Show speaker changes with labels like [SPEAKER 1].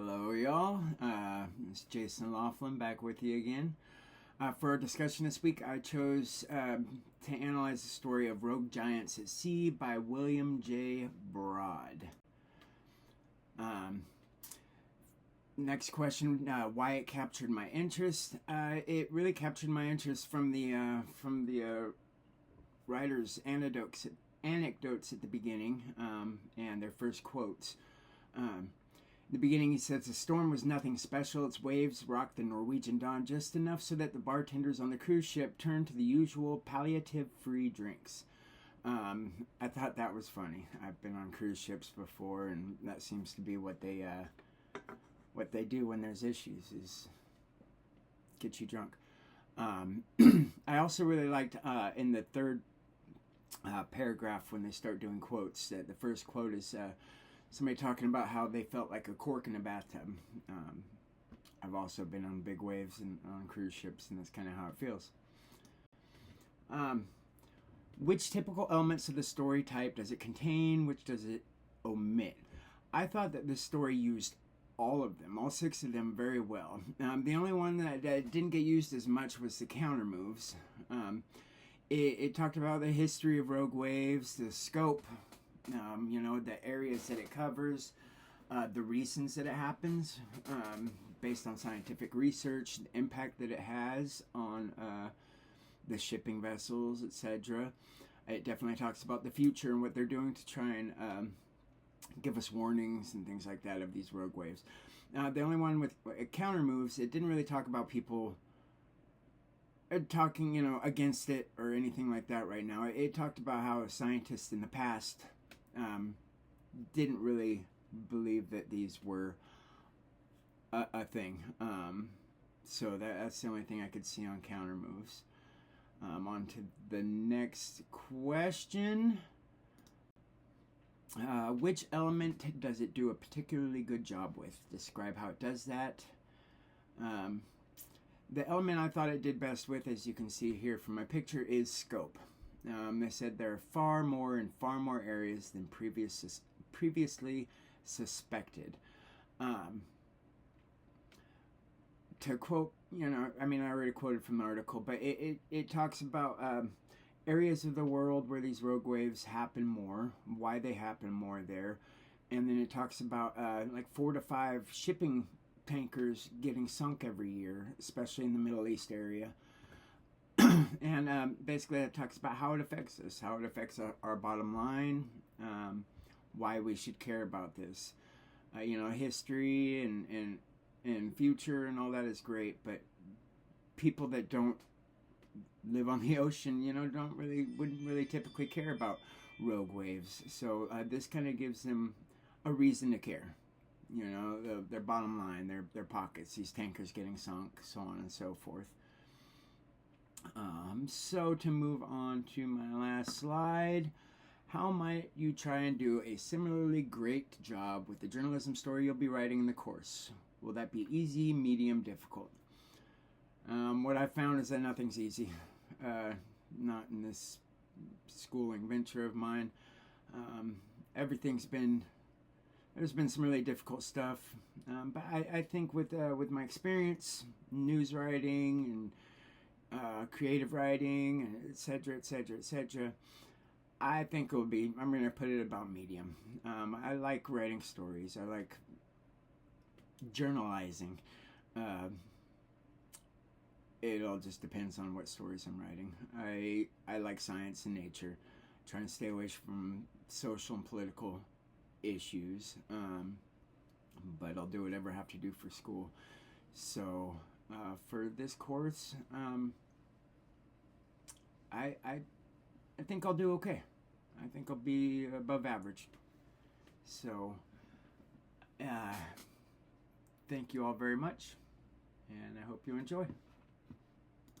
[SPEAKER 1] Hello, y'all. It's Jason Laughlin back with you again. For our discussion this week, I chose to analyze the story of Rogue Giants at Sea by William J. Broad. Next question: why it captured my interest? It really captured my interest from the writer's anecdotes at the beginning and their first quotes. In the beginning, he says, the storm was nothing special. Its waves rocked the Norwegian dawn just enough so that the bartenders on the cruise ship turned to the usual palliative-free drinks. I thought that was funny. I've been on cruise ships before, and that seems to be what they do when there's issues, is get you drunk. I also really liked in the third paragraph when they start doing quotes, that the first quote is somebody talking about how they felt like a cork in a bathtub. I've also been on big waves and on cruise ships, and that's kind of how it feels. Which typical elements of the story type does it contain? Which does it omit? I thought that this story used all of them, all 6 of them, very well. The only one that didn't get used as much was the counter moves. It talked about the history of rogue waves, the scope, the areas that it covers, the reasons that it happens, based on scientific research, the impact that it has on the shipping vessels, etc. It definitely talks about the future and what they're doing to try and give us warnings and things like that of these rogue waves. The only one with counter moves, it didn't really talk about people talking, against it or anything like that right now. It talked about how scientists in the past didn't really believe that these were a thing. So that's the only thing I could see on counter moves. On to the next question. Which element does it do a particularly good job with? Describe how it does that. The element I thought it did best with, as you can see here from my picture, is scope. They said there are far more areas than previously suspected. To quote, I already quoted from the article, but it talks about areas of the world where these rogue waves happen more, why they happen more there, and then it talks about 4 to 5 shipping tankers getting sunk every year, especially in the Middle East area. And basically it talks about how it affects us, how it affects our bottom line, why we should care about this. History and future and all that is great, but people that don't live on the ocean, wouldn't really typically care about rogue waves. So this kind of gives them a reason to care. Their bottom line, their pockets, these tankers getting sunk, so on and so forth. So to move on to my last slide, how might you try and do a similarly great job with the journalism story you'll be writing in the course? Will that be easy, medium, difficult? What I've found is that nothing's easy. Not in this schooling venture of mine. There's been some really difficult stuff, but I think with my experience, news writing and creative writing, and etc., I think I'm going to put it about medium. I like writing stories. I like journalizing. It all just depends on what stories I'm writing. I like science and nature, trying to stay away from social and political issues, but I'll do whatever I have to do for school. So for this course, I think I'll do okay. I think I'll be above average. So thank you all very much, and I hope you enjoy.